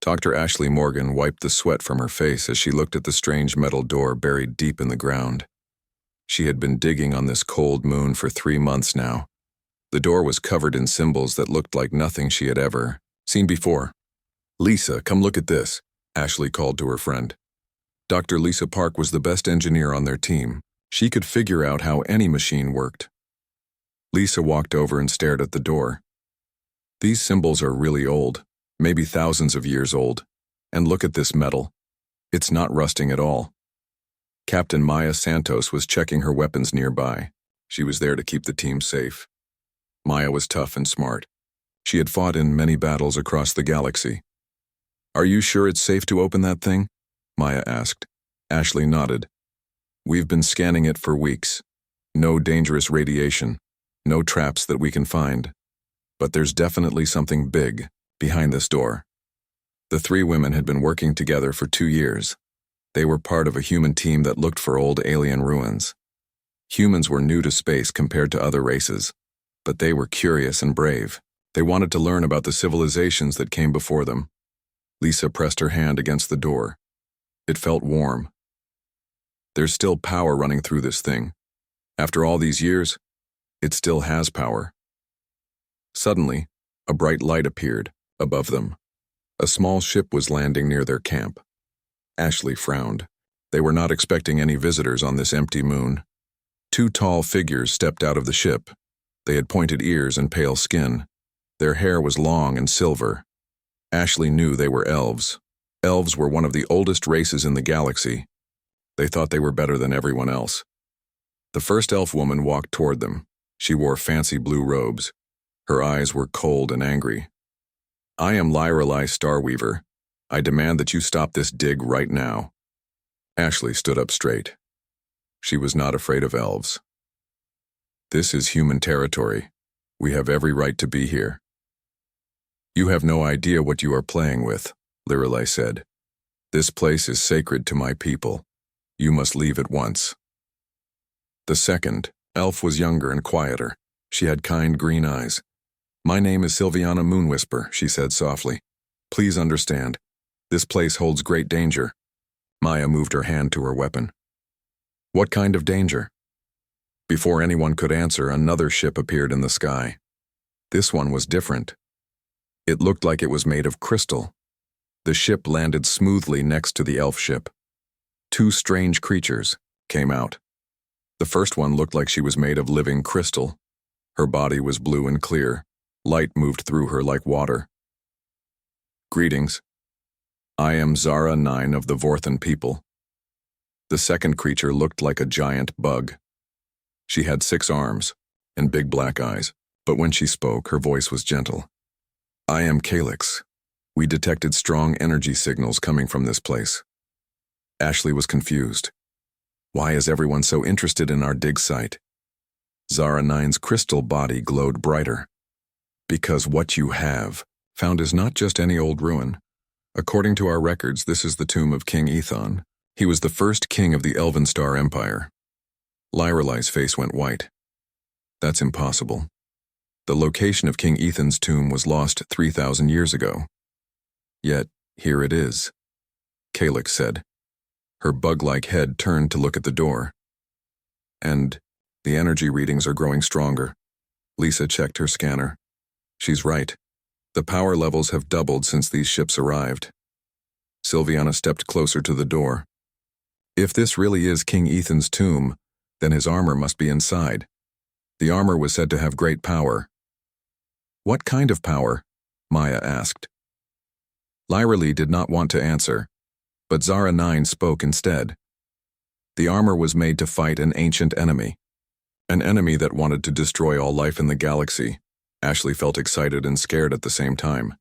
Dr. Ashley Morgan wiped the sweat from her face as she looked at the strange metal door buried deep in the ground. She had been digging on this cold moon for 3 months now. The door was covered in symbols that looked like nothing she had ever seen before. "Lisa, come look at this," Ashley called to her friend. Dr. Lisa Park was the best engineer on their team. She could figure out how any machine worked. Lisa walked over and stared at the door. "These symbols are really old, maybe thousands of years old. And look at this metal. It's not rusting at all." Captain Maya Santos was checking her weapons nearby. She was there to keep the team safe. Maya was tough and smart. She had fought in many battles across the galaxy. "Are you sure it's safe to open that thing?" Maya asked. Ashley nodded. "We've been scanning it for weeks. No dangerous radiation. No traps that we can find. But there's definitely something big behind this door." The 3 women had been working together for 2 years. They were part of a human team that looked for old alien ruins. Humans were new to space compared to other races, but they were curious and brave. They wanted to learn about the civilizations that came before them. Lisa pressed her hand against the door. It felt warm. There's still power running through this thing. After all these years, it still has power. Suddenly, a bright light appeared above them. A small ship was landing near their camp. Ashley frowned. They were not expecting any visitors on this empty moon. 2 tall figures stepped out of the ship. They had pointed ears and pale skin. Their hair was long and silver. Ashley knew they were elves. Elves were one of the oldest races in the galaxy. They thought they were better than everyone else. The first elf woman walked toward them. She wore fancy blue robes. Her eyes were cold and angry. "I am Lyrelei Starweaver. I demand that you stop this dig right now." Ashley stood up straight. She was not afraid of elves. "This is human territory. We have every right to be here." "You have no idea what you are playing with," Lyrelei said. "This place is sacred to my people. You must leave at once." The second elf was younger and quieter. She had kind green eyes. "My name is Sylviana Moonwhisper," she said softly. "Please understand. This place holds great danger." Maya moved her hand to her weapon. "What kind of danger?" Before anyone could answer, another ship appeared in the sky. This one was different. It looked like it was made of crystal. The ship landed smoothly next to the elf ship. 2 strange creatures came out. The first one looked like she was made of living crystal. Her body was blue and clear. Light moved through her like water. "Greetings. I am Zara 9 of the Vorthan people." The second creature looked like a giant bug. She had 6 arms and big black eyes, but when she spoke, her voice was gentle. "I am Calyx. We detected strong energy signals coming from this place." Ashley was confused. Why is everyone so interested in our dig site? Zara 9's crystal body glowed brighter. "Because what you have found is not just any old ruin. According to our records, this is the tomb of King Ethon. He was the first king of the Elven Star Empire." Lyrelei's face went white. "That's impossible. The location of King Ethon's tomb was lost 3,000 years ago. Yet, here it is," Calyx said. Her bug-like head turned to look at the door. "And the energy readings are growing stronger." Lisa checked her scanner. "She's right. The power levels have doubled since these ships arrived." Sylviana stepped closer to the door. "If this really is King Ethon's tomb, then his armor must be inside. The armor was said to have great power." "What kind of power?" Maya asked. Lyrelei did not want to answer, but Zara 9 spoke instead. "The armor was made to fight an ancient enemy. An enemy that wanted to destroy all life in the galaxy." Ashley felt excited and scared at the same time.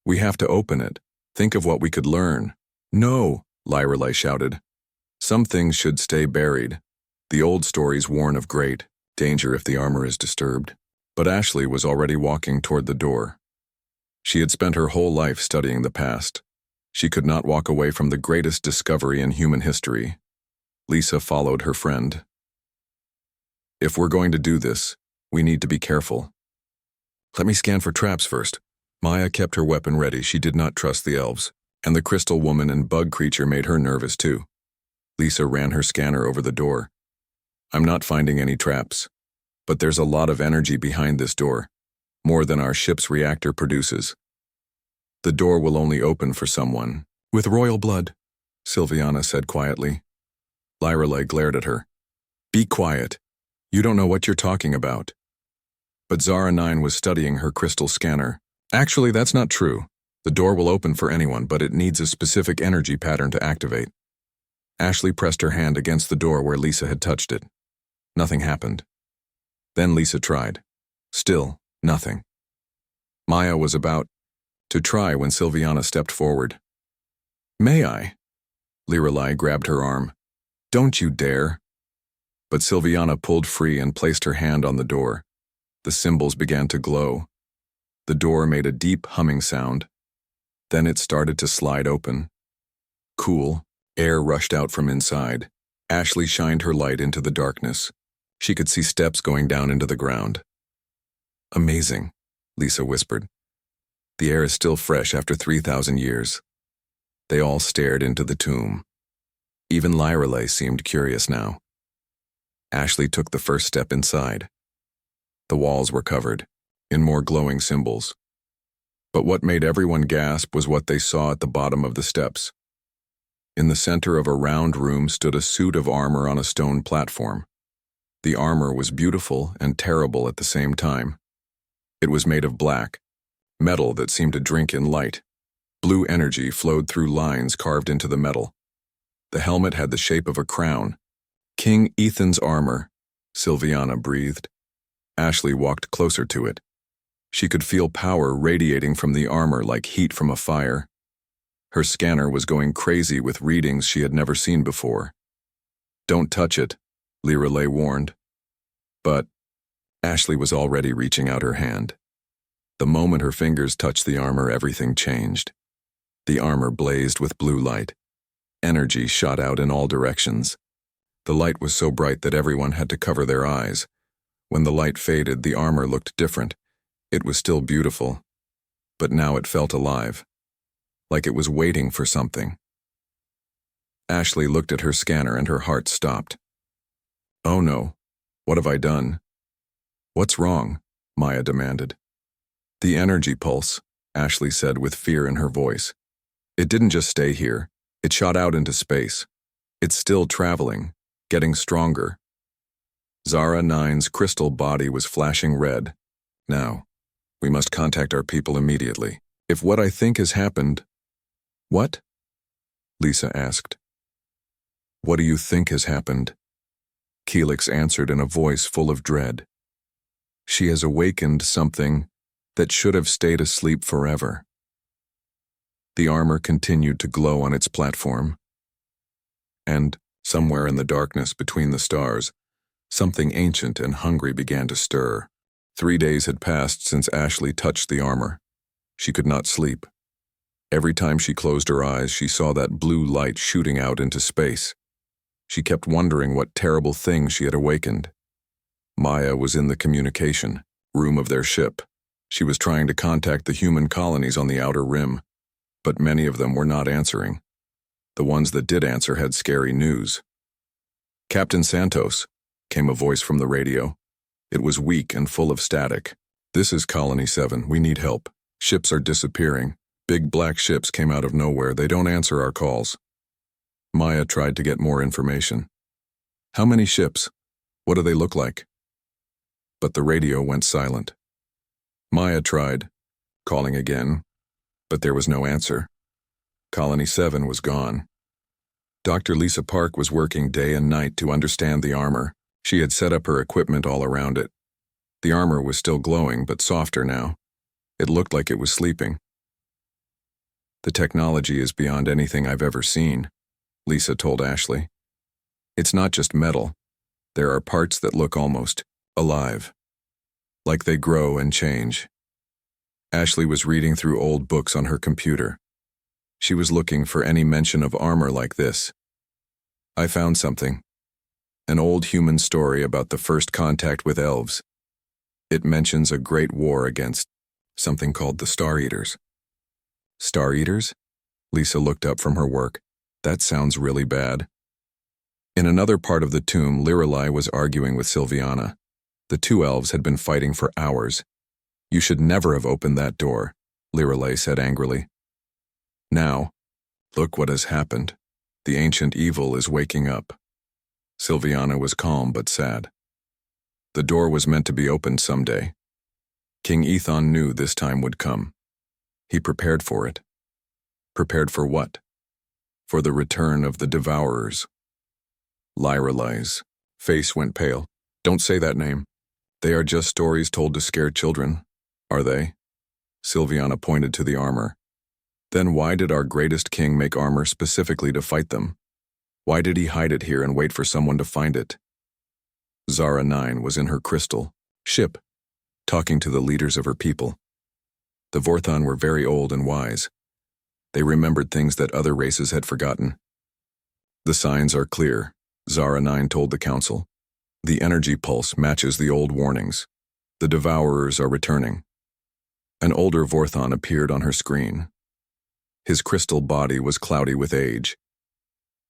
"We have to open it. Think of what we could learn." "No," Lyrelei shouted. "Some things should stay buried. The old stories warn of great danger if the armor is disturbed." But Ashley was already walking toward the door. She had spent her whole life studying the past. She could not walk away from the greatest discovery in human history. Lisa followed her friend. "If we're going to do this, we need to be careful." "Let me scan for traps first," Maya kept her weapon ready. She did not trust the elves, and the crystal woman and bug creature made her nervous too. Lisa ran her scanner over the door. I'm not finding any traps, but there's a lot of energy behind this door, more than our ship's reactor produces. The door will only open for someone with royal blood, Sylviana said quietly. Lyrelei glared at her. Be quiet. You don't know what you're talking about. But Zara 9 was studying her crystal scanner. Actually, that's not true. The door will open for anyone, but it needs a specific energy pattern to activate. Ashley pressed her hand against the door where Lisa had touched it. Nothing happened. Then Lisa tried. Still, nothing. Maya was about to try when Sylviana stepped forward. May I? Lirelei grabbed her arm. Don't you dare. But Sylviana pulled free and placed her hand on the door. The symbols began to glow. The door made a deep humming sound. Then it started to slide open. Cool, air rushed out from inside. Ashley shined her light into the darkness. She could see steps going down into the ground. Amazing, Lisa whispered. The air is still fresh after 3,000 years. They all stared into the tomb. Even Lyrelei seemed curious now. Ashley took the first step inside. The walls were covered, in more glowing symbols. But what made everyone gasp was what they saw at the bottom of the steps. In the center of a round room stood a suit of armor on a stone platform. The armor was beautiful and terrible at the same time. It was made of black, metal that seemed to drink in light. Blue energy flowed through lines carved into the metal. The helmet had the shape of a crown. King Ethan's armor, Sylviana breathed. Ashley walked closer to it. She could feel power radiating from the armor like heat from a fire. Her scanner was going crazy with readings she had never seen before. Don't touch it, Lirelei warned. But Ashley was already reaching out her hand. The moment her fingers touched the armor, everything changed. The armor blazed with blue light. Energy shot out in all directions. The light was so bright that everyone had to cover their eyes. When the light faded, the armor looked different. It was still beautiful, but now it felt alive, like it was waiting for something. Ashley looked at her scanner and her heart stopped. Oh no, what have I done? What's wrong? Maya demanded. The energy pulse, Ashley said with fear in her voice. It didn't just stay here. It shot out into space. It's still traveling, getting stronger. Zara 9's crystal body was flashing red. Now, we must contact our people immediately. If what I think has happened... What? Lisa asked. What do you think has happened? Keelix answered in a voice full of dread. She has awakened something that should have stayed asleep forever. The armor continued to glow on its platform. And, somewhere in the darkness between the stars, something ancient and hungry began to stir. 3 days had passed since Ashley touched the armor. She could not sleep. Every time she closed her eyes, she saw that blue light shooting out into space. She kept wondering what terrible thing she had awakened. Maya was in the communication room of their ship. She was trying to contact the human colonies on the outer rim, but many of them were not answering. The ones that did answer had scary news. Captain Santos, came a voice from the radio. It was weak and full of static. This is Colony 7. We need help. Ships are disappearing. Big black ships came out of nowhere. They don't answer our calls. Maya tried to get more information. How many ships? What do they look like? But the radio went silent. Maya tried, calling again, but there was no answer. Colony 7 was gone. Dr. Lisa Park was working day and night to understand the armor. She had set up her equipment all around it. The armor was still glowing, but softer now. It looked like it was sleeping. The technology is beyond anything I've ever seen, Lisa told Ashley. It's not just metal. There are parts that look almost alive, like they grow and change. Ashley was reading through old books on her computer. She was looking for any mention of armor like this. I found something. An old human story about the first contact with elves. It mentions a great war against something called the Star Eaters. Star Eaters? Lisa looked up from her work. That sounds really bad. In another part of the tomb, Lirelai was arguing with Sylviana. The two elves had been fighting for hours. You should never have opened that door, Lirelai said angrily. Now, look what has happened. The ancient evil is waking up. Sylviana was calm but sad. The door was meant to be opened someday. King Ethon knew this time would come. He prepared for it. Prepared for what? For the return of the Devourers. Lirelai's face went pale. Don't say that name. They are just stories told to scare children, are they? Sylviana pointed to the armor. Then why did our greatest king make armor specifically to fight them? Why did he hide it here and wait for someone to find it? Zara 9 was in her crystal ship, talking to the leaders of her people. The Vorthon were very old and wise. They remembered things that other races had forgotten. The signs are clear, Zara 9 told the council. The energy pulse matches the old warnings. The Devourers are returning. An older Vorthon appeared on her screen. His crystal body was cloudy with age.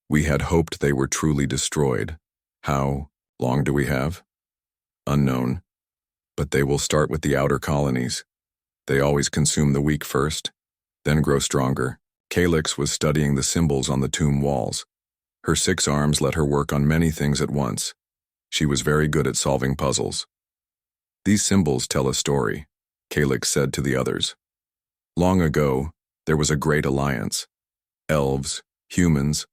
We had hoped they were truly destroyed. How long do we have? Unknown. But they will start with the outer colonies. They always consume the weak first, then grow stronger. Calyx was studying the symbols on the tomb walls. Her 6 arms let her work on many things at once. She was very good at solving puzzles. These symbols tell a story, Calyx said to the others. Long ago, there was a great alliance. Elves, humans,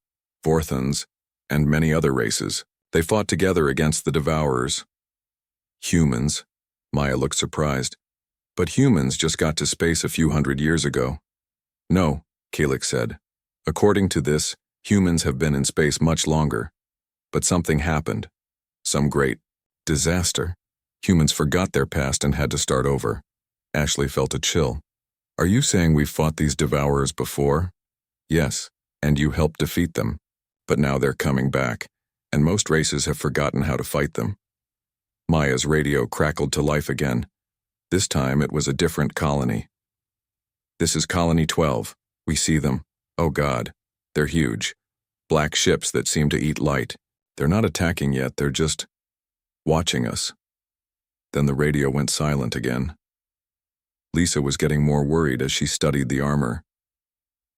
Vorthons, and many other races. They fought together against the Devourers. Humans? Maya looked surprised. But humans just got to space a few hundred years ago. No, Calyx said. According to this, humans have been in space much longer. But something happened. Some great disaster. Humans forgot their past and had to start over. Ashley felt a chill. Are you saying we've fought these Devourers before? Yes, and you helped defeat them. But now they're coming back, and most races have forgotten how to fight them. Maya's radio crackled to life again. This time it was a different colony. This is Colony 12. We see them. Oh God, they're huge. Black ships that seem to eat light. They're not attacking yet, they're just watching us. Then the radio went silent again. Lisa was getting more worried as she studied the armor.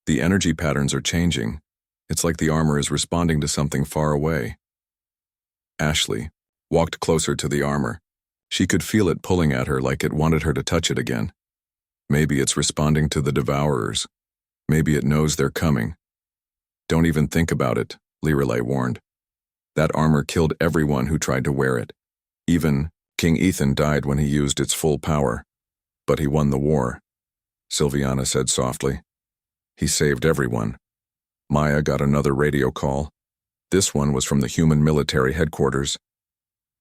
The energy patterns are changing. It's like the armor is responding to something far away. Ashley walked closer to the armor. She could feel it pulling at her like it wanted her to touch it again. Maybe it's responding to the Devourers. Maybe it knows they're coming. Don't even think about it, Lirelai warned. That armor killed everyone who tried to wear it. Even King Ethan died when he used its full power. But he won the war, Sylviana said softly. He saved everyone. Maya got another radio call. This one was from the human military headquarters.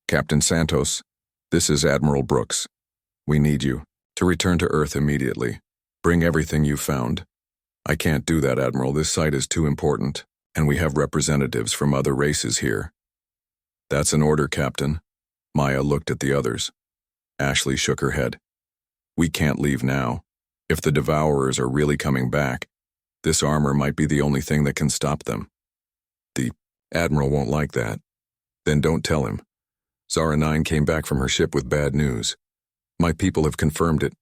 Captain Santos, this is Admiral Brooks. We need you to return to Earth immediately. Bring everything you found. I can't do that, Admiral. This site is too important, and we have representatives from other races here. That's an order, Captain. Maya looked at the others. Ashley shook her head. We can't leave now. If the Devourers are really coming back, this armor might be the only thing that can stop them. The Admiral won't like that. Then don't tell him. Zara 9 came back from her ship with bad news. My people have confirmed it.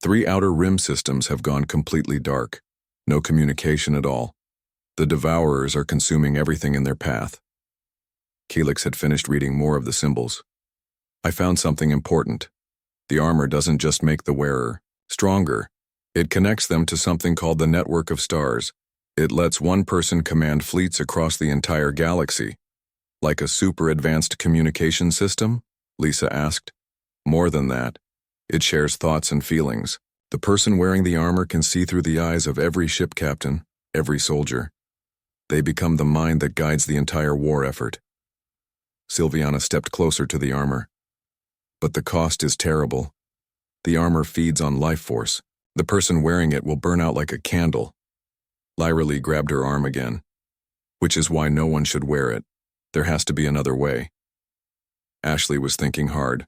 3 outer rim systems have gone completely dark. No communication at all. The Devourers are consuming everything in their path. Calyx had finished reading more of the symbols. I found something important. The armor doesn't just make the wearer stronger. It connects them to something called the network of stars. It lets one person command fleets across the entire galaxy. Like a super advanced communication system? Lisa asked. More than that. It shares thoughts and feelings. The person wearing the armor can see through the eyes of every ship captain, every soldier. They become the mind that guides the entire war effort. Sylviana stepped closer to the armor. But the cost is terrible. The armor feeds on life force. The person wearing it will burn out like a candle. Lirelai grabbed her arm again. Which is why no one should wear it. There has to be another way. Ashley was thinking hard.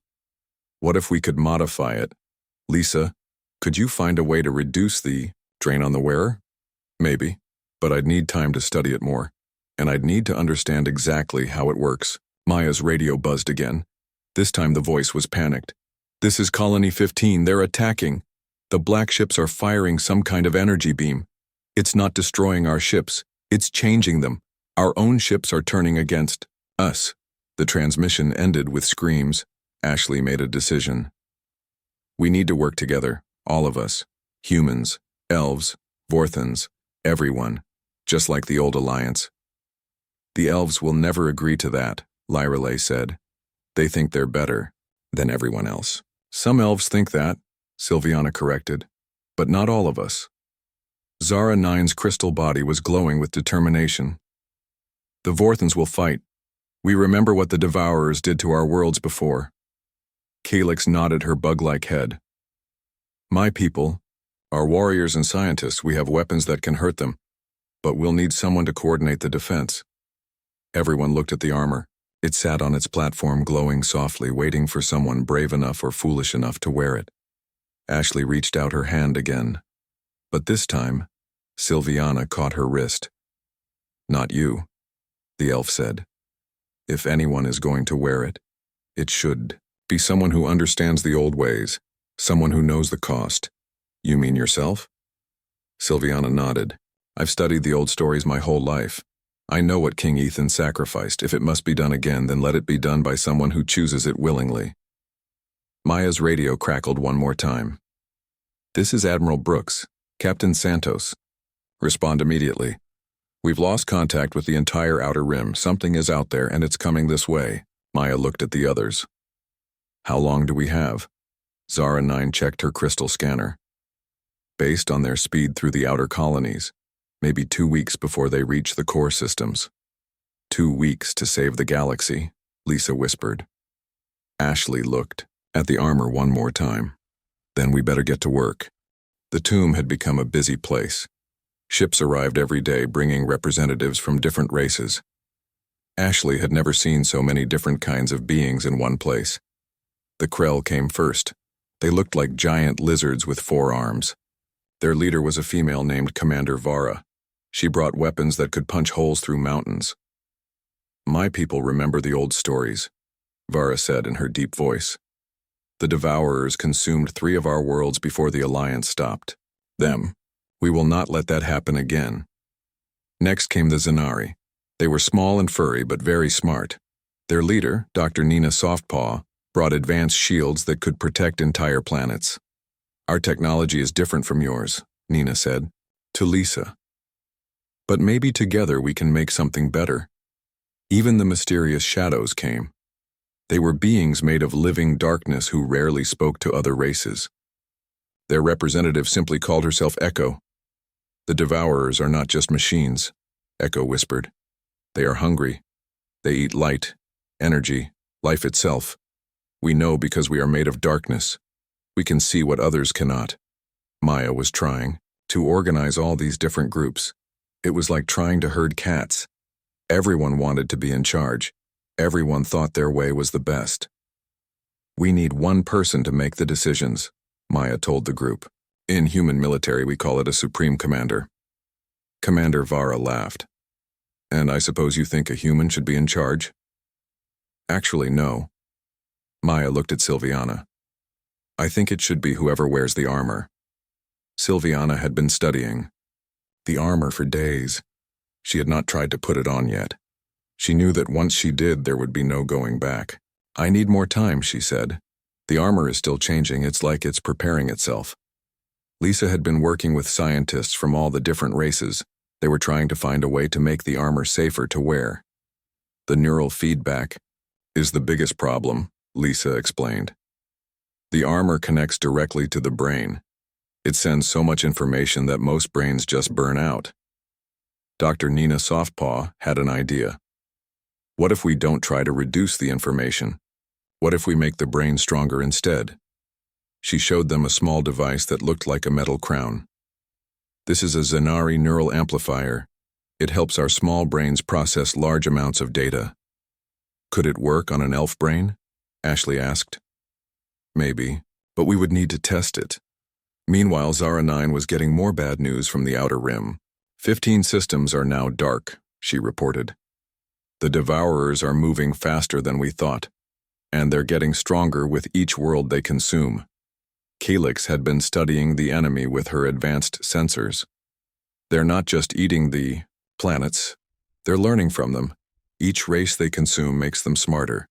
What if we could modify it? Lisa, Could you find a way to reduce the drain on the wearer? Maybe, but I'd need time to study it more, and I'd need to understand exactly how it works. Maya's radio buzzed again. This time the voice was panicked. This is Colony 15, they're attacking. The black ships are firing some kind of energy beam. It's not destroying our ships, it's changing them. Our own ships are turning against us. The transmission ended with screams. Ashley made a decision. We need to work together, all of us. Humans, elves, Vorthans, everyone, just like the old alliance. The elves will never agree to that, Lyrelay said. They think they're better than everyone else. Some elves think that, Sylviana corrected, but not all of us. Zara 9's crystal body was glowing with determination. The Vorthans will fight. We remember what the Devourers did to our worlds before. Calyx nodded her bug-like head. My people, our warriors and scientists, we have weapons that can hurt them, but we'll need someone to coordinate the defense. Everyone looked at the armor. It sat on its platform glowing softly, waiting for someone brave enough or foolish enough to wear it. Ashley reached out her hand again, but this time, Sylviana caught her wrist. Not you, the elf said. If anyone is going to wear it, it should be someone who understands the old ways, someone who knows the cost. You mean yourself? Sylviana nodded. I've studied the old stories my whole life. I know what King Ethan sacrificed. If it must be done again, then let it be done by someone who chooses it willingly. Maya's radio crackled one more time. This is Admiral Brooks, Captain Santos. Respond immediately. We've lost contact with the entire Outer Rim. Something is out there and it's coming this way. Maya looked at the others. How long do we have? Zara 9 checked her crystal scanner. Based on their speed through the outer colonies, maybe 2 weeks before they reach the core systems. 2 weeks to save the galaxy, Lisa whispered. Ashley looked at the armor one more time. Then we better get to work. The tomb had become a busy place. Ships arrived every day bringing representatives from different races. Ashley had never seen so many different kinds of beings in one place. The Krell came first. They looked like giant lizards with 4 arms. Their leader was a female named Commander Vara. She brought weapons that could punch holes through mountains. My people remember the old stories, Vara said in her deep voice. The Devourers consumed 3 of our worlds before the Alliance stopped. Them. We will not let that happen again. Next came the Zanari. They were small and furry, but very smart. Their leader, Dr. Nina Softpaw, brought advanced shields that could protect entire planets. Our technology is different from yours, Nina said, to Lisa. But maybe together we can make something better. Even the mysterious shadows came. They were beings made of living darkness who rarely spoke to other races. Their representative simply called herself Echo. The Devourers are not just machines, Echo whispered. They are hungry. They eat light, energy, life itself. We know because we are made of darkness. We can see what others cannot. Maya was trying to organize all these different groups. It was like trying to herd cats. Everyone wanted to be in charge. Everyone thought their way was the best. We need one person to make the decisions, Maya told the group. In human military, we call it a supreme commander. Commander Vara laughed. And I suppose you think a human should be in charge? Actually, no. Maya looked at Sylviana. I think it should be whoever wears the armor. Sylviana had been studying the armor for days. She had not tried to put it on yet. She knew that once she did, there would be no going back. I need more time, she said. The armor is still changing. It's like it's preparing itself. Lisa had been working with scientists from all the different races. They were trying to find a way to make the armor safer to wear. The neural feedback is the biggest problem, Lisa explained. The armor connects directly to the brain. It sends so much information that most brains just burn out. Dr. Nina Softpaw had an idea. What if we don't try to reduce the information? What if we make the brain stronger instead? She showed them a small device that looked like a metal crown. This is a Zanari neural amplifier. It helps our small brains process large amounts of data. Could it work on an elf brain? Ashley asked. Maybe, but we would need to test it. Meanwhile, Zara 9 was getting more bad news from the Outer Rim. 15 systems are now dark, she reported. The Devourers are moving faster than we thought, and they're getting stronger with each world they consume. Calyx had been studying the enemy with her advanced sensors. They're not just eating the planets, they're learning from them. Each race they consume makes them smarter.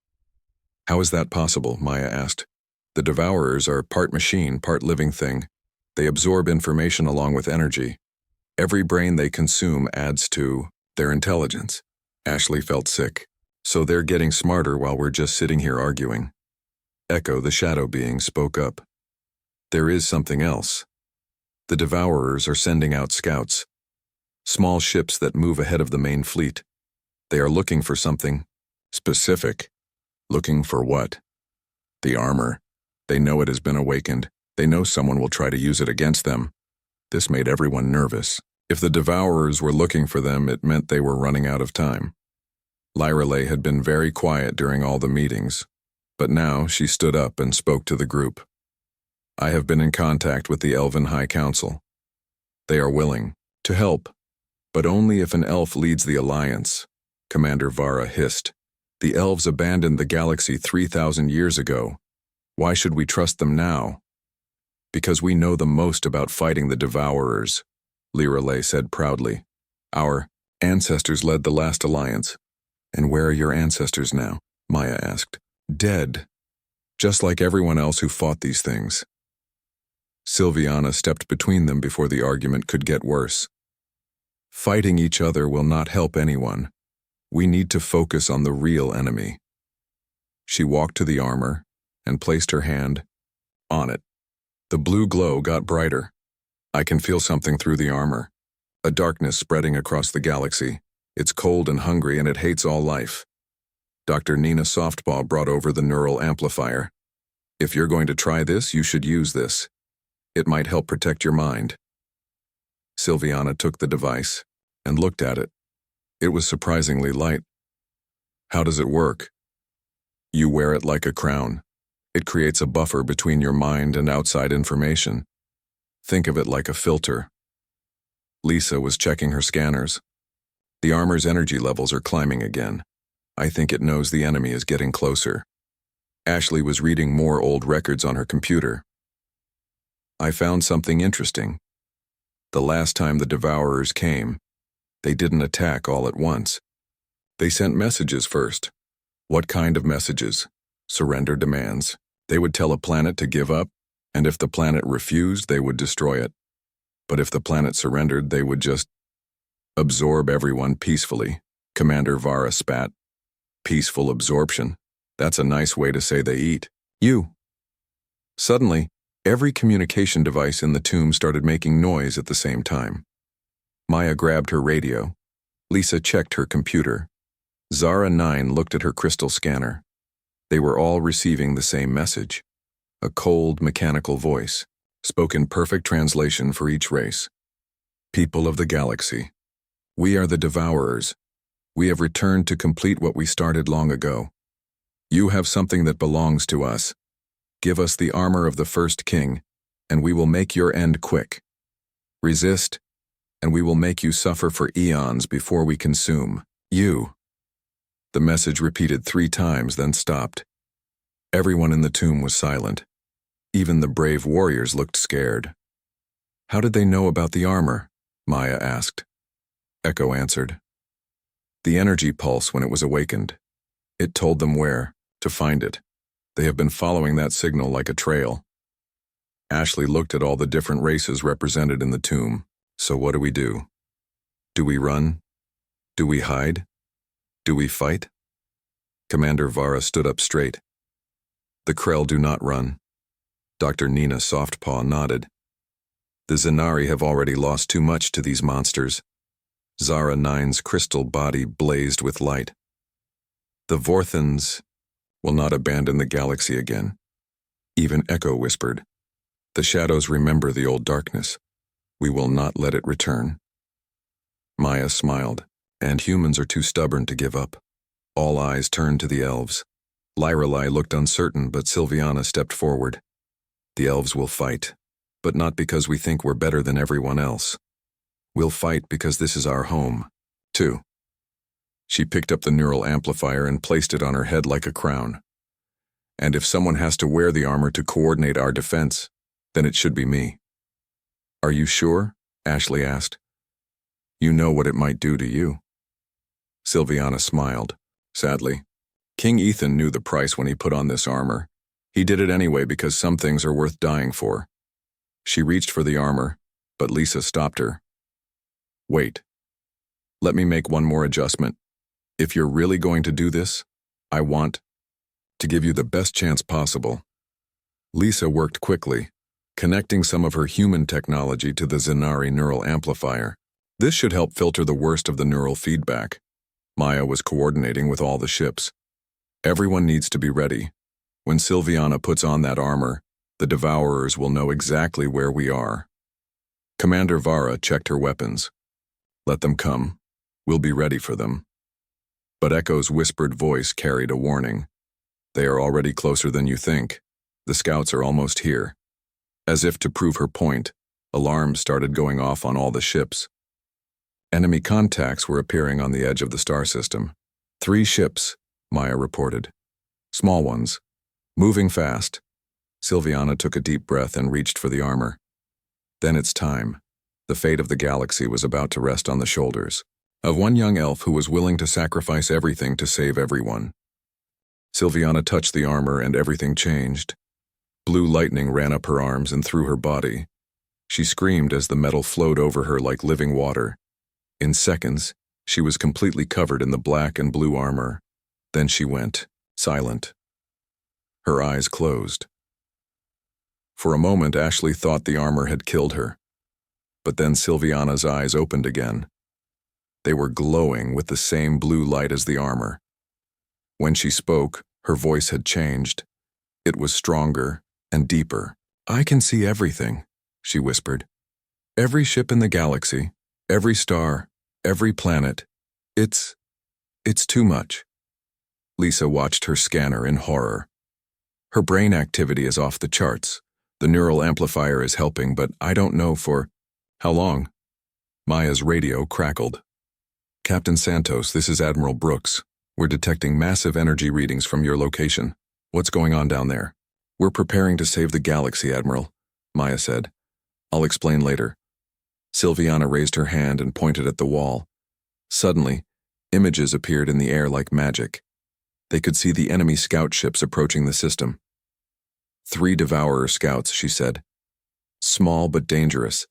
How is that possible? Maya asked. The Devourers are part machine, part living thing. They absorb information along with energy. Every brain they consume adds to their intelligence. Ashley felt sick. So they're getting smarter while we're just sitting here arguing. Echo, the shadow being, spoke up. There is something else. The Devourers are sending out scouts. Small ships that move ahead of the main fleet. They are looking for something specific. Looking for what? The armor. They know it has been awakened. They know someone will try to use it against them. This made everyone nervous. If the Devourers were looking for them, it meant they were running out of time. Lyreley had been very quiet during all the meetings, but now she stood up and spoke to the group. I have been in contact with the Elven High Council. They are willing to help, but only if an elf leads the alliance, Commander Vara hissed. The elves abandoned the galaxy 3,000 years ago. Why should we trust them now? Because we know the most about fighting the Devourers, Lyreley said proudly. Our ancestors led the last alliance. And where are your ancestors now? Maya asked. Dead. Just like everyone else who fought these things. Sylviana stepped between them before the argument could get worse. Fighting each other will not help anyone. We need to focus on the real enemy. She walked to the armor and placed her hand on it. The blue glow got brighter. I can feel something through the armor. A darkness spreading across the galaxy. It's cold and hungry and it hates all life. Dr. Nina Softpaw brought over the neural amplifier. If you're going to try this, you should use this. It might help protect your mind. Sylviana took the device and looked at it. It was surprisingly light. How does it work? You wear it like a crown. It creates a buffer between your mind and outside information. Think of it like a filter. Lisa was checking her scanners. The armor's energy levels are climbing again. I think it knows the enemy is getting closer. Ashley was reading more old records on her computer. I found something interesting. The last time the Devourers came, they didn't attack all at once. They sent messages first. What kind of messages? Surrender demands. They would tell a planet to give up, and if the planet refused, they would destroy it. But if the planet surrendered, they would just absorb everyone peacefully. Commander Vara spat. Peaceful absorption. That's a nice way to say they eat. You. Suddenly, every communication device in the tomb started making noise at the same time. Maya grabbed her radio. Lisa checked her computer. Zara 9 looked at her crystal scanner. They were all receiving the same message. A cold, mechanical voice, spoke in perfect translation for each race. People of the galaxy. We are the Devourers. We have returned to complete what we started long ago. You have something that belongs to us. Give us the armor of the first king, and we will make your end quick. Resist, and we will make you suffer for eons before we consume you. The message repeated 3 times, then stopped. Everyone in the tomb was silent. Even the brave warriors looked scared. How did they know about the armor? Maya asked. Echo answered. The energy pulse when it was awakened. It told them where to find it. They have been following that signal like a trail. Ashley looked at all the different races represented in the tomb. So what do? Do we run? Do we hide? Do we fight? Commander Vara stood up straight. The Krell do not run. Dr. Nina Softpaw nodded. The Zenari have already lost too much to these monsters. Zara 9's crystal body blazed with light. The Vorthans will not abandon the galaxy again. Even Echo whispered. The shadows remember the old darkness. We will not let it return. Maya smiled, and humans are too stubborn to give up. All eyes turned to the elves. Lyreley looked uncertain, but Sylviana stepped forward. The elves will fight. but not because we think we're better than everyone else. We'll fight because this is our home, too. She picked up the neural amplifier and placed it on her head like a crown. And if someone has to wear the armor to coordinate our defense, then it should be me. Are you sure? Ashley asked. You know what it might do to you. Sylviana smiled, sadly. King Ethan knew the price when he put on this armor. He did it anyway because some things are worth dying for. She reached for the armor, but Lisa stopped her. Wait. Let me make one more adjustment. If you're really going to do this, I want to give you the best chance possible. Lisa worked quickly, connecting some of her human technology to the Zenari neural amplifier. This should help filter the worst of the neural feedback. Maya was coordinating with all the ships. Everyone needs to be ready. When Sylviana puts on that armor, the Devourers will know exactly where we are. Commander Vara checked her weapons. Let them come. We'll be ready for them. But Echo's whispered voice carried a warning. They are already closer than you think. The scouts are almost here. As if to prove her point, alarms started going off on all the ships. Enemy contacts were appearing on the edge of the star system. 3 ships, Maya reported. Small ones. Moving fast. Sylviana took a deep breath and reached for the armor. Then it's time. The fate of the galaxy was about to rest on the shoulders of one young elf who was willing to sacrifice everything to save everyone. Sylviana touched the armor and everything changed. Blue lightning ran up her arms and through her body. She screamed as the metal flowed over her like living water. In seconds, she was completely covered in the black and blue armor. Then she went, silent. Her eyes closed. For a moment, Ashley thought the armor had killed her. But then Sylviana's eyes opened again. They were glowing with the same blue light as the armor. When she spoke, her voice had changed. It was stronger and deeper. I can see everything, she whispered. Every ship in the galaxy, every star, every planet. It's too much. Lisa watched her scanner in horror. Her brain activity is off the charts. The neural amplifier is helping, but I don't know for how long. Maya's radio crackled. Captain Santos, this is Admiral Brooks. We're detecting massive energy readings from your location. What's going on down there? We're preparing to save the galaxy, Admiral, Maya said. I'll explain later. Sylviana raised her hand and pointed at the wall. Suddenly, images appeared in the air like magic. They could see the enemy scout ships approaching the system. 3 Devourer scouts, she said. Small but dangerous.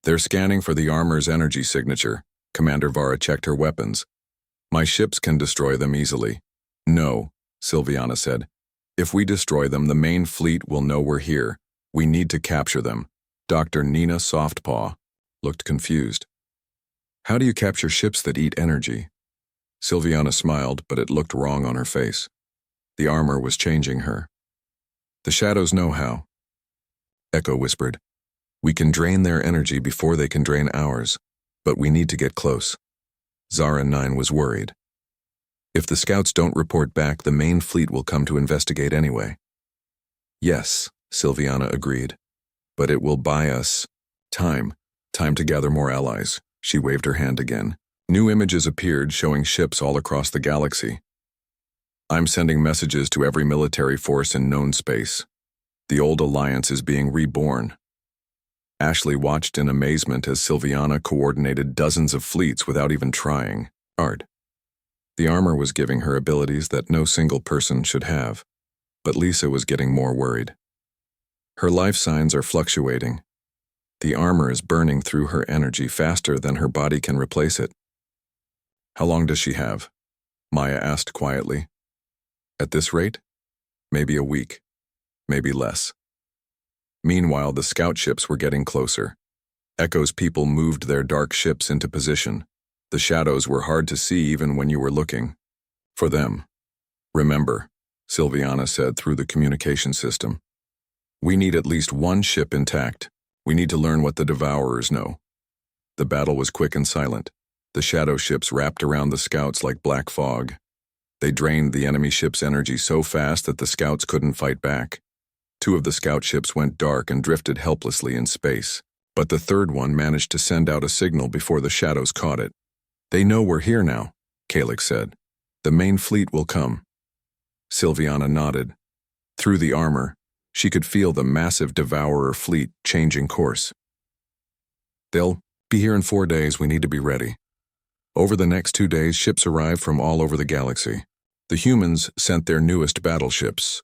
They're scanning for the armor's energy signature. Commander Vara checked her weapons. My ships can destroy them easily. No, Sylviana said. If we destroy them, the main fleet will know we're here. We need to capture them. Dr. Nina Softpaw looked confused. How do you capture ships that eat energy? Sylviana smiled, but it looked wrong on her face. The armor was changing her. The shadows know how. Echo whispered. We can drain their energy before they can drain ours, but we need to get close. Zara 9 was worried. If the scouts don't report back, the main fleet will come to investigate anyway. Yes, Sylviana agreed, but it will buy us time to gather more allies. She waved her hand again. New images appeared showing ships all across the galaxy. I'm sending messages to every military force in known space. The old alliance is being reborn. Ashley watched in amazement as Sylviana coordinated dozens of fleets without even trying hard. The armor was giving her abilities that no single person should have, but Lisa was getting more worried. Her life signs are fluctuating. The armor is burning through her energy faster than her body can replace it. How long does she have? Maya asked quietly. At this rate? Maybe a week, maybe less. Meanwhile, the scout ships were getting closer. Echo's people moved their dark ships into position. The shadows were hard to see even when you were looking. For them. Remember, Sylviana said through the communication system. We need at least one ship intact. We need to learn what the Devourers know. The battle was quick and silent. The shadow ships wrapped around the scouts like black fog. They drained the enemy ship's energy so fast that the scouts couldn't fight back. Two of the scout ships went dark and drifted helplessly in space, but the third one managed to send out a signal before the shadows caught it. "They know we're here now," Kalix said. "The main fleet will come." Sylviana nodded. Through the armor, she could feel the massive Devourer fleet changing course. "They'll be here in 4 days. We need to be ready." Over the next 2 days, ships arrived from all over the galaxy. The humans sent their newest battleships.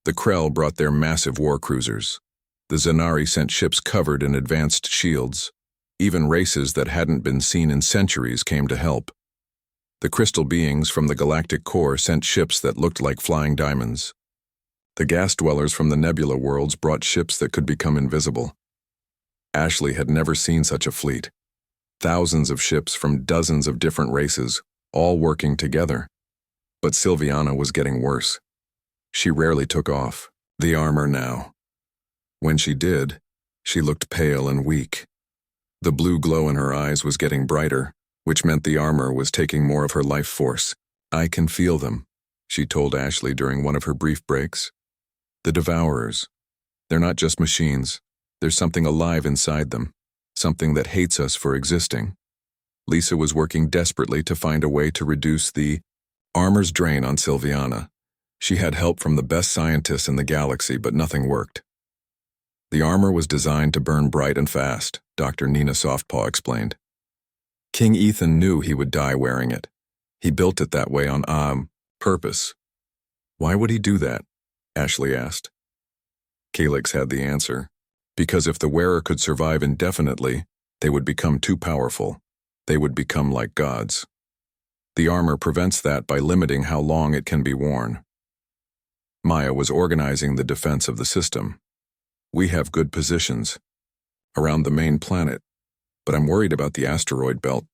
The Krell brought their massive war cruisers. The Zanari sent ships covered in advanced shields. Even races that hadn't been seen in centuries came to help. The crystal beings from the galactic core sent ships that looked like flying diamonds. The gas dwellers from the nebula worlds brought ships that could become invisible. Ashley had never seen such a fleet. Thousands of ships from dozens of different races, all working together. But Sylviana was getting worse. She rarely took off the armor now. When she did, she looked pale and weak. The blue glow in her eyes was getting brighter, which meant the armor was taking more of her life force. "I can feel them," she told Ashley during one of her brief breaks. "The Devourers. They're not just machines. There's something alive inside them, something that hates us for existing." Lisa was working desperately to find a way to reduce the armor's drain on Sylviana. She had help from the best scientists in the galaxy, but nothing worked. The armor was designed to burn bright and fast, Dr. Nina Softpaw explained. King Ethan knew he would die wearing it. He built it that way on purpose. "Why would he do that?" Ashley asked. Kalix had the answer. Because if the wearer could survive indefinitely, they would become too powerful. They would become like gods. The armor prevents that by limiting how long it can be worn. Maya was organizing the defense of the system. "We have good positions around the main planet, but I'm worried about the asteroid belt.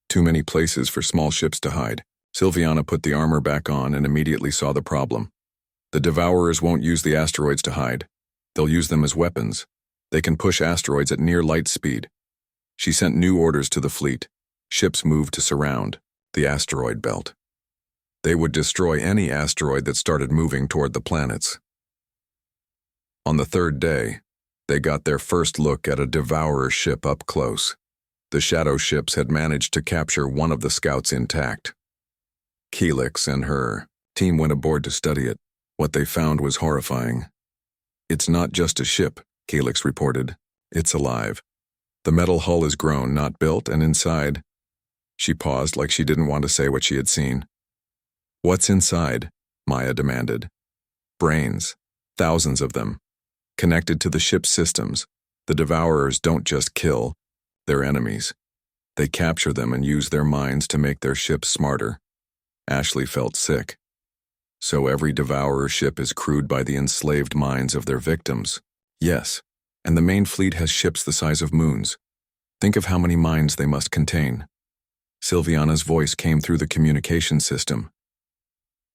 Too many places for small ships to hide." Sylviana put the armor back on and immediately saw the problem. The Devourers won't use the asteroids to hide. They'll use them as weapons. They can push asteroids at near light speed. She sent new orders to the fleet. Ships moved to surround the asteroid belt. They would destroy any asteroid that started moving toward the planets. On the third day, they got their first look at a Devourer ship up close. The shadow ships had managed to capture one of the scouts intact. Kalix and her team went aboard to study it. What they found was horrifying. "It's not just a ship," Kalix reported. "It's alive. The metal hull is grown, not built, and inside—" She paused like she didn't want to say what she had seen. "What's inside?" Maya demanded. "Brains. Thousands of them. Connected to the ship's systems. The Devourers don't just kill. They're enemies. They capture them and use their minds to make their ships smarter." Ashley felt sick. "So every Devourer ship is crewed by the enslaved minds of their victims." "Yes, and the main fleet has ships the size of moons. Think of how many minds they must contain." Sylviana's voice came through the communication system.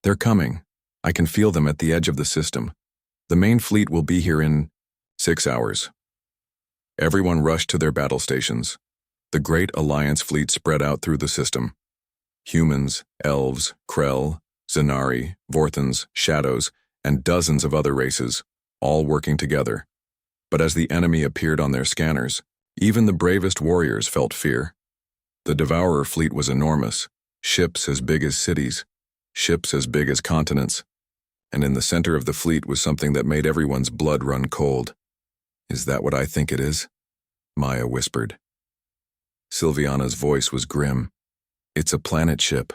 "They're coming. I can feel them at the edge of the system. The main fleet will be here in 6 hours." Everyone rushed to their battle stations. The Great Alliance fleet spread out through the system. Humans, elves, Krell, Zanari, Vorthans, Shadows, and dozens of other races, all working together. But as the enemy appeared on their scanners, even the bravest warriors felt fear. The Devourer fleet was enormous, ships as big as cities, ships as big as continents. And in the center of the fleet was something that made everyone's blood run cold. "Is that what I think it is?" Maya whispered. Sylviana's voice was grim. "It's a planet ship.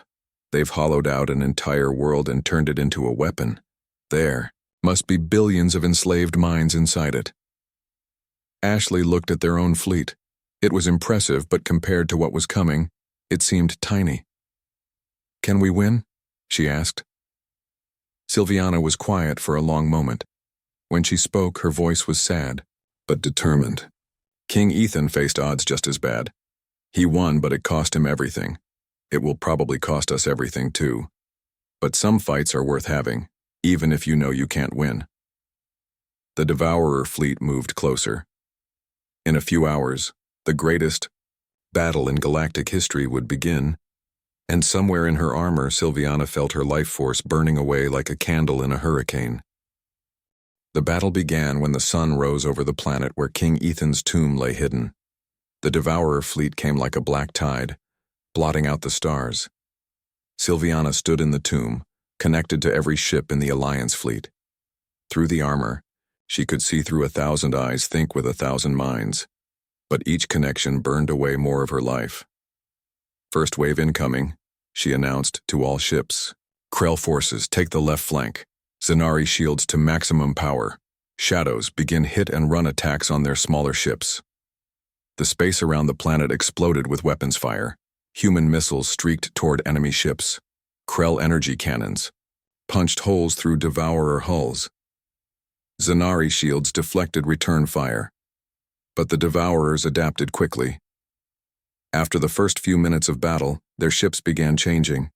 They've hollowed out an entire world and turned it into a weapon. There must be billions of enslaved minds inside it." Ashley looked at their own fleet. It was impressive, but compared to what was coming, it seemed tiny. "Can we win?" she asked. Sylviana was quiet for a long moment. When she spoke, her voice was sad, but determined. King Ethan faced odds just as bad. He won, but it cost him everything. It will probably cost us everything too. But some fights are worth having, even if you know you can't win. The Devourer fleet moved closer. In a few hours, the greatest battle in galactic history would begin, and somewhere in her armor, Sylviana felt her life force burning away like a candle in a hurricane. The battle began when the sun rose over the planet where King Ethan's tomb lay hidden. The Devourer fleet came like a black tide, blotting out the stars. Sylviana stood in the tomb, connected to every ship in the Alliance fleet. Through the armor, she could see through 1,000 eyes, think with 1,000 minds. But each connection burned away more of her life. First wave incoming, she announced to all ships. Krell forces, take the left flank. Zanari shields to maximum power. Shadows begin hit and run attacks on their smaller ships. The space around the planet exploded with weapons fire. Human missiles streaked toward enemy ships. Krell energy cannons punched holes through Devourer hulls. Zanari shields deflected return fire. But the Devourers adapted quickly. After the first few minutes of battle, their ships began changing.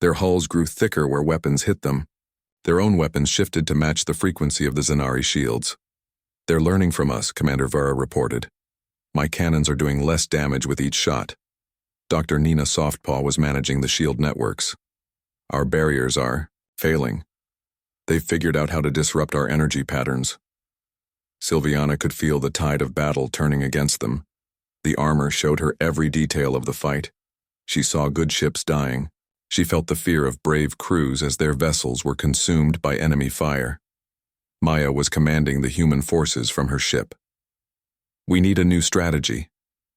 Their hulls grew thicker where weapons hit them. Their own weapons shifted to match the frequency of the Zanari shields. They're learning from us, Commander Vara reported. My cannons are doing less damage with each shot. Dr. Nina Softpaw was managing the shield networks. Our barriers are failing. They've figured out how to disrupt our energy patterns. Sylviana could feel the tide of battle turning against them. The armor showed her every detail of the fight. She saw good ships dying. She felt the fear of brave crews as their vessels were consumed by enemy fire. Maya was commanding the human forces from her ship. We need a new strategy.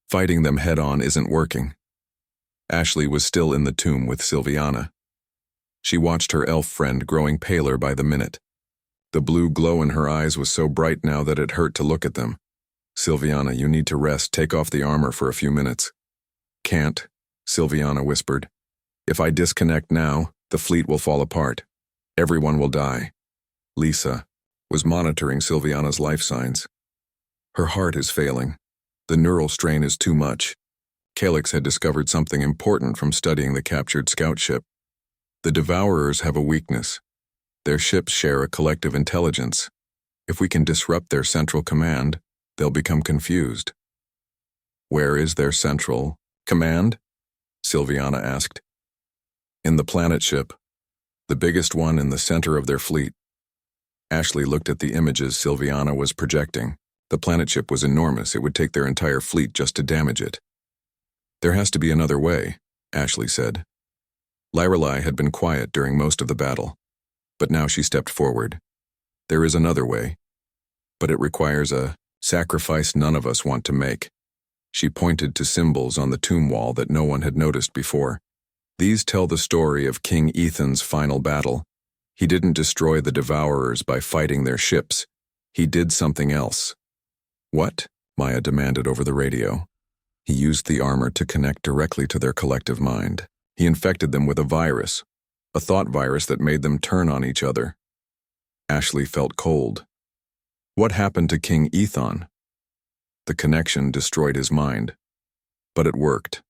Fighting them head-on isn't working. Ashley was still in the tomb with Sylviana. She watched her elf friend growing paler by the minute. The blue glow in her eyes was so bright now that it hurt to look at them. Sylviana, you need to rest. Take off the armor for a few minutes. Can't, Sylviana whispered. If I disconnect now, the fleet will fall apart. Everyone will die. Lisa was monitoring Sylviana's life signs. Her heart is failing. The neural strain is too much. Calyx had discovered something important from studying the captured scout ship. The Devourers have a weakness. Their ships share a collective intelligence. If we can disrupt their central command, they'll become confused. Where is their central command? Sylviana asked. In the planet ship, the biggest one in the center of their fleet. Ashley looked at the images Sylviana was projecting. The planet ship was enormous. It would take their entire fleet just to damage it. There has to be another way, Ashley said. Lyrelai had been quiet during most of the battle, but now she stepped forward. There is another way, but it requires a sacrifice none of us want to make. She pointed to symbols on the tomb wall that no one had noticed before. These tell the story of King Ethan's final battle. He didn't destroy the Devourers by fighting their ships. He did something else. What? Maya demanded over the radio. He used the armor to connect directly to their collective mind. He infected them with a virus, a thought virus that made them turn on each other. Ashley felt cold. What happened to King Ethan? The connection destroyed his mind. But it worked.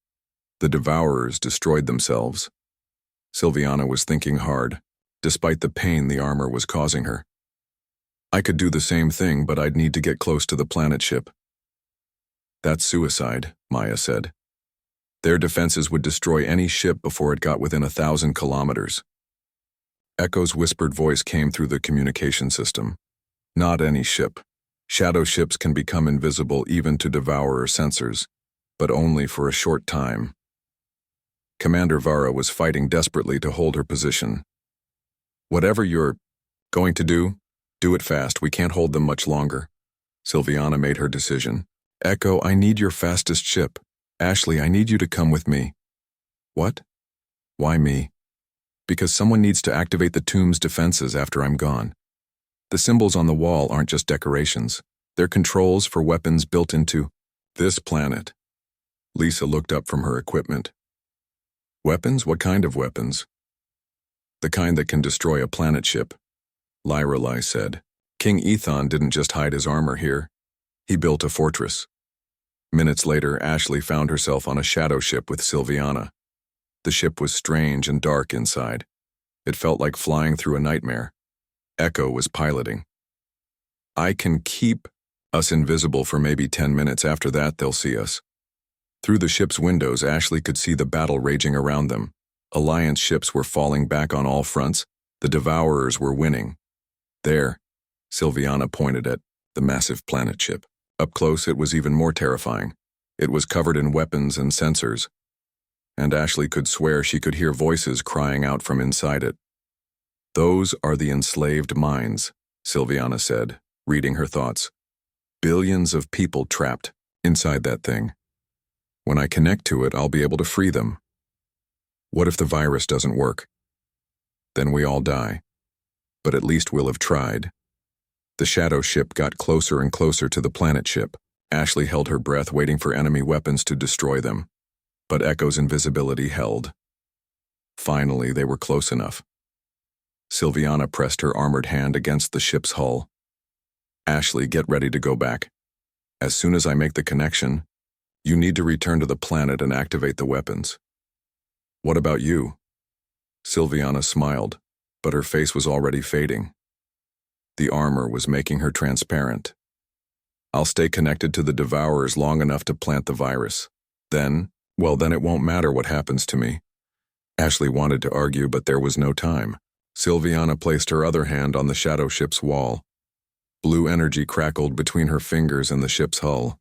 The Devourers destroyed themselves. Sylviana was thinking hard, despite the pain the armor was causing her. I could do the same thing, but I'd need to get close to the planet ship. That's suicide, Maya said. Their defenses would destroy any ship before it got within 1,000 kilometers. Echo's whispered voice came through the communication system. Not any ship. Shadow ships can become invisible even to Devourer sensors, but only for a short time. Commander Vara was fighting desperately to hold her position. Whatever you're going to do it fast. We can't hold them much longer. Sylviana made her decision. Echo, I need your fastest ship. Ashley, I need you to come with me. What? Why me? Because someone needs to activate the tomb's defenses after I'm gone. The symbols on the wall aren't just decorations. They're controls for weapons built into this planet. Lisa looked up from her equipment. Weapons? What kind of weapons? The kind that can destroy a planet ship, Lyrelai said. King Ethan didn't just hide his armor here. He built a fortress. Minutes later, Ashley found herself on a shadow ship with Sylviana. The ship was strange and dark inside. It felt like flying through a nightmare. Echo was piloting. I can keep us invisible for maybe 10 minutes. After that, they'll see us. Through the ship's windows, Ashley could see the battle raging around them. Alliance ships were falling back on all fronts. The Devourers were winning. There, Sylviana pointed at the massive planet ship. Up close, it was even more terrifying. It was covered in weapons and sensors, and Ashley could swear she could hear voices crying out from inside it. "Those are the enslaved minds," Sylviana said, reading her thoughts. "Billions of people trapped inside that thing. When I connect to it, I'll be able to free them. What if the virus doesn't work? Then we all die. But at least we'll have tried." The shadow ship got closer and closer to the planet ship. Ashley held her breath, waiting for enemy weapons to destroy them. But Echo's invisibility held. Finally, they were close enough. Sylviana pressed her armored hand against the ship's hull. "Ashley, get ready to go back. As soon as I make the connection, you need to return to the planet and activate the weapons." "What about you?" Sylviana smiled, but her face was already fading. The armor was making her transparent. "I'll stay connected to the Devourers long enough to plant the virus. Then it won't matter what happens to me." Ashley wanted to argue, but there was no time. Sylviana placed her other hand on the shadow ship's wall. Blue energy crackled between her fingers and the ship's hull.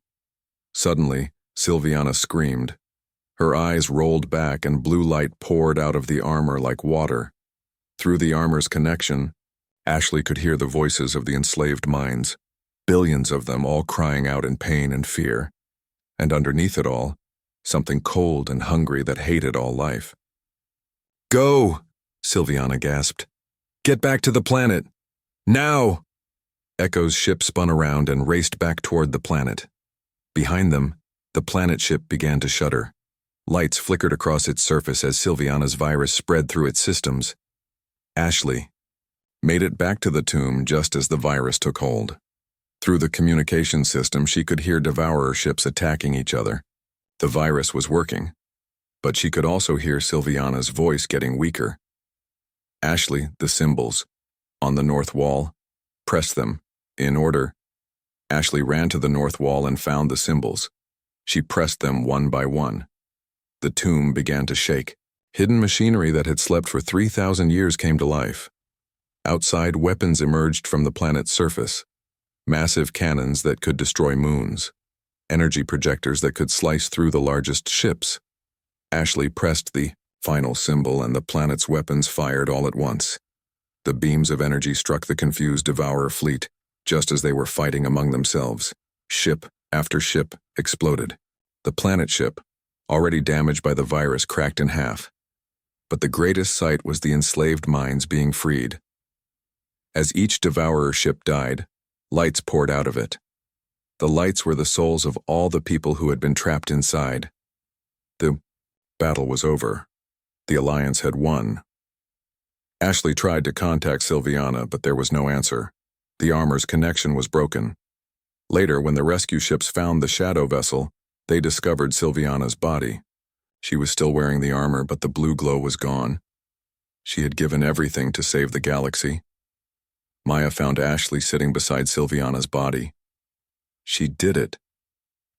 Suddenly, Sylviana screamed. Her eyes rolled back and blue light poured out of the armor like water. Through the armor's connection, Ashley could hear the voices of the enslaved minds, billions of them all crying out in pain and fear. And underneath it all, something cold and hungry that hated all life. "Go!" Sylviana gasped. "Get back to the planet! Now!" Echo's ship spun around and raced back toward the planet. Behind them, the planet ship began to shudder. Lights flickered across its surface as Sylviana's virus spread through its systems. Ashley made it back to the tomb just as the virus took hold. Through the communication system, she could hear devourer ships attacking each other. The virus was working, but she could also hear Sylviana's voice getting weaker. "Ashley, the symbols on the north wall. Press them, in order." Ashley ran to the north wall and found the symbols. She pressed them one by one. The tomb began to shake. Hidden machinery that had slept for 3,000 years came to life. Outside, weapons emerged from the planet's surface. Massive cannons that could destroy moons. Energy projectors that could slice through the largest ships. Ashley pressed the final symbol and the planet's weapons fired all at once. The beams of energy struck the confused devourer fleet, just as they were fighting among themselves. Ship after ship exploded. The planet ship, already damaged by the virus, cracked in half. But the greatest sight was the enslaved minds being freed. As each devourer ship died, lights poured out of it. The lights were the souls of all the people who had been trapped inside. The battle was over. The Alliance had won. Ashley tried to contact Sylviana, but there was no answer. The armor's connection was broken. Later, when the rescue ships found the shadow vessel, they discovered Sylviana's body. She was still wearing the armor, but the blue glow was gone. She had given everything to save the galaxy. Maya found Ashley sitting beside Sylviana's body. She did it.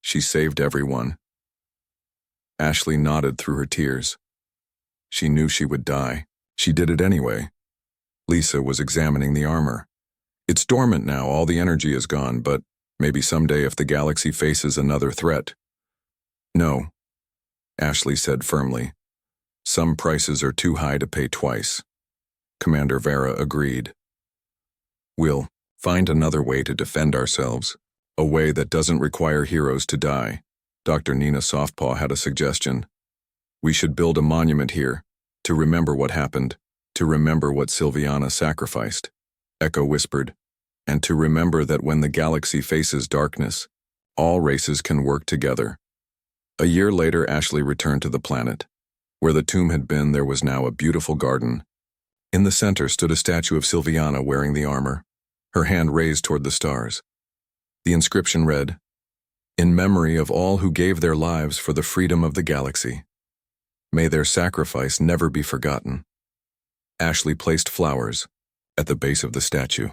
She saved everyone. Ashley nodded through her tears. She knew she would die. She did it anyway. Lisa was examining the armor. "It's dormant now, all the energy is gone, but maybe someday if the galaxy faces another threat." "No," Ashley said firmly. "Some prices are too high to pay twice." Commander Vera agreed. "We'll find another way to defend ourselves, a way that doesn't require heroes to die." Dr. Nina Softpaw had a suggestion. "We should build a monument here, to remember what happened, to remember what Sylviana sacrificed," Echo whispered, "and to remember that when the galaxy faces darkness, all races can work together." A year later, Ashley returned to the planet. Where the tomb had been, there was now a beautiful garden. In the center stood a statue of Sylviana wearing the armor, her hand raised toward the stars. The inscription read, "In memory of all who gave their lives for the freedom of the galaxy. May their sacrifice never be forgotten." Ashley placed flowers at the base of the statue.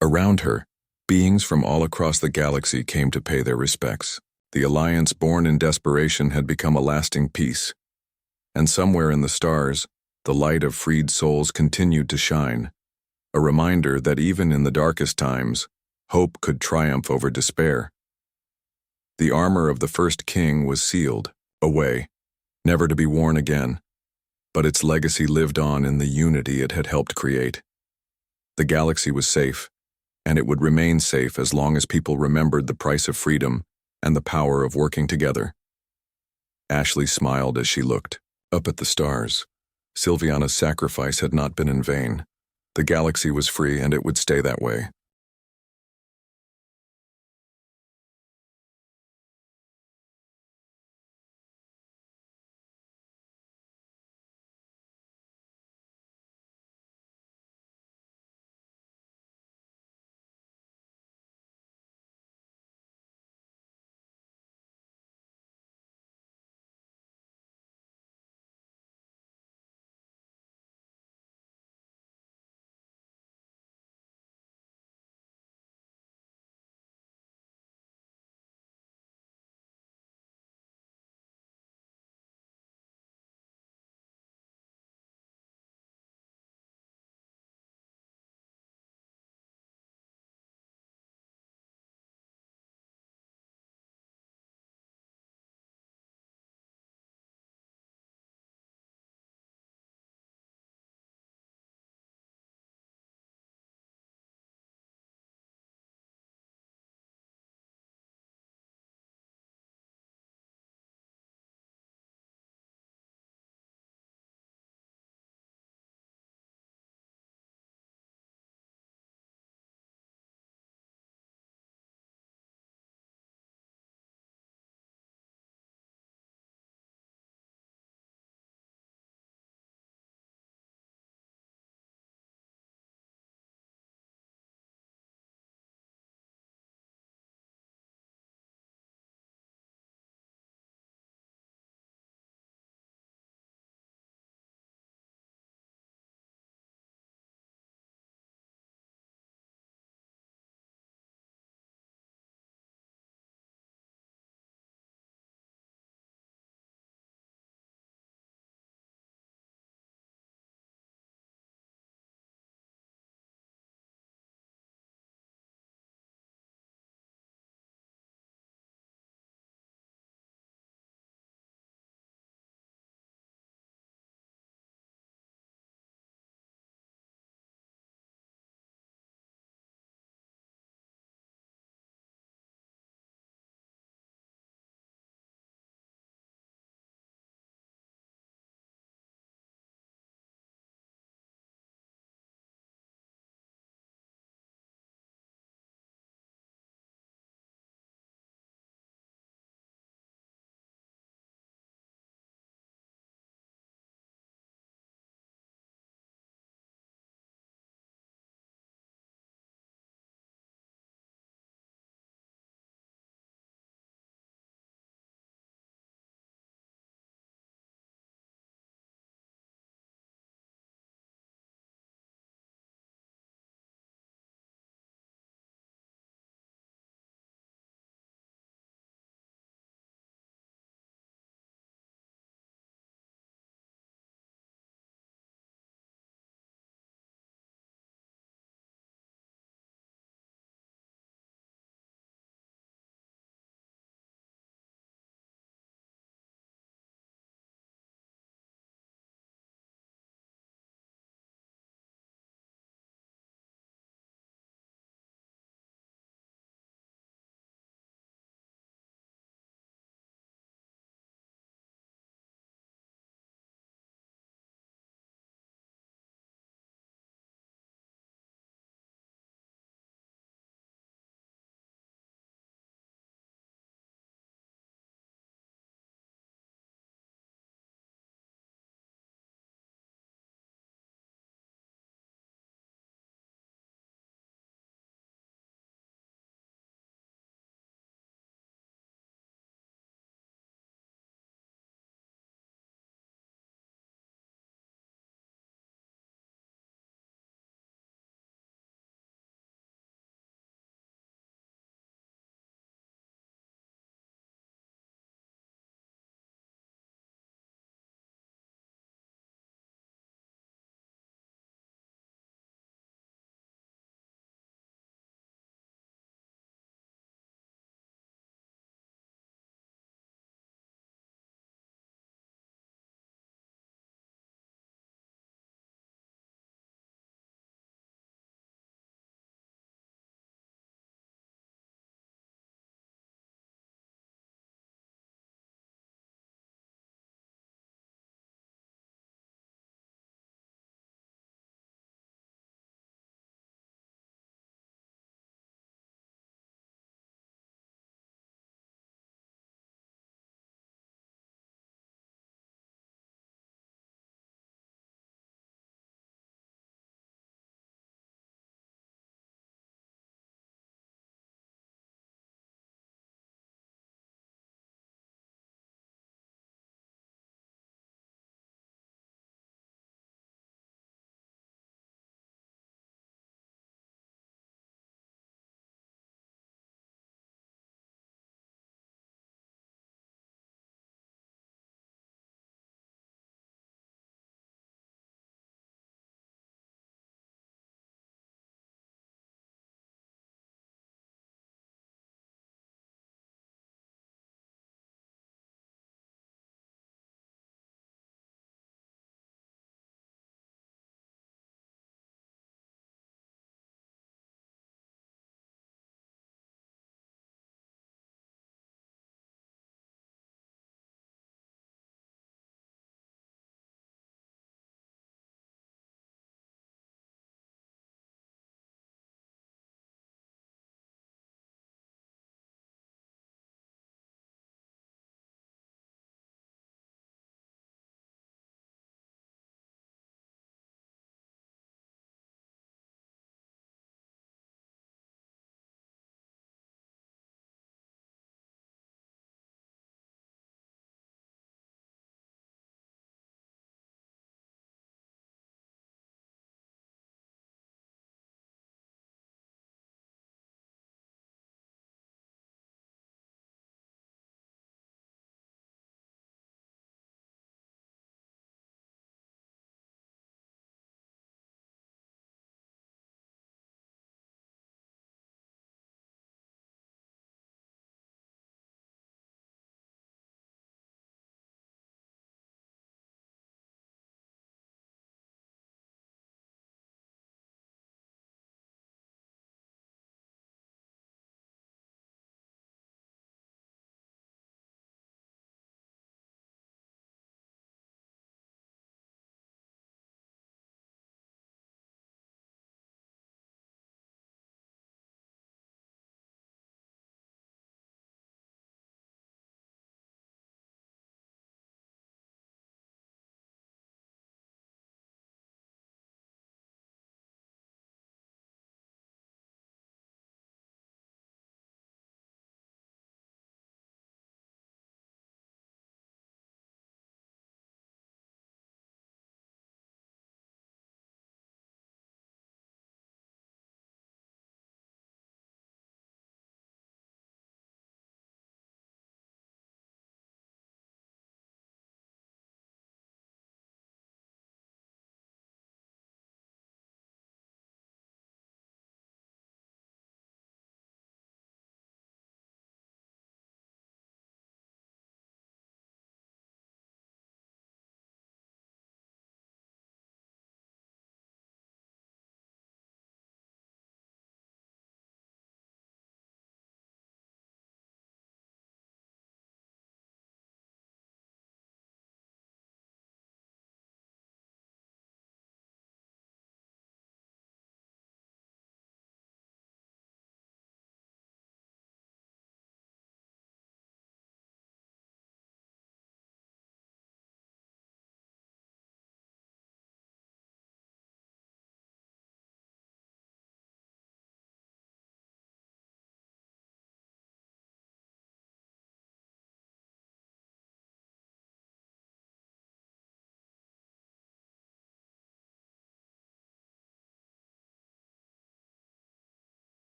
Around her, beings from all across the galaxy came to pay their respects. The Alliance, born in desperation, had become a lasting peace. And somewhere in the stars, the light of freed souls continued to shine. a reminder that even in the darkest times, hope could triumph over despair. The armor of the first king was sealed, away, never to be worn again, but its legacy lived on in the unity it had helped create. The galaxy was safe, and it would remain safe as long as people remembered the price of freedom and the power of working together. Ashley smiled as she looked up at the stars. Sylviana's sacrifice had not been in vain. The galaxy was free, and it would stay that way.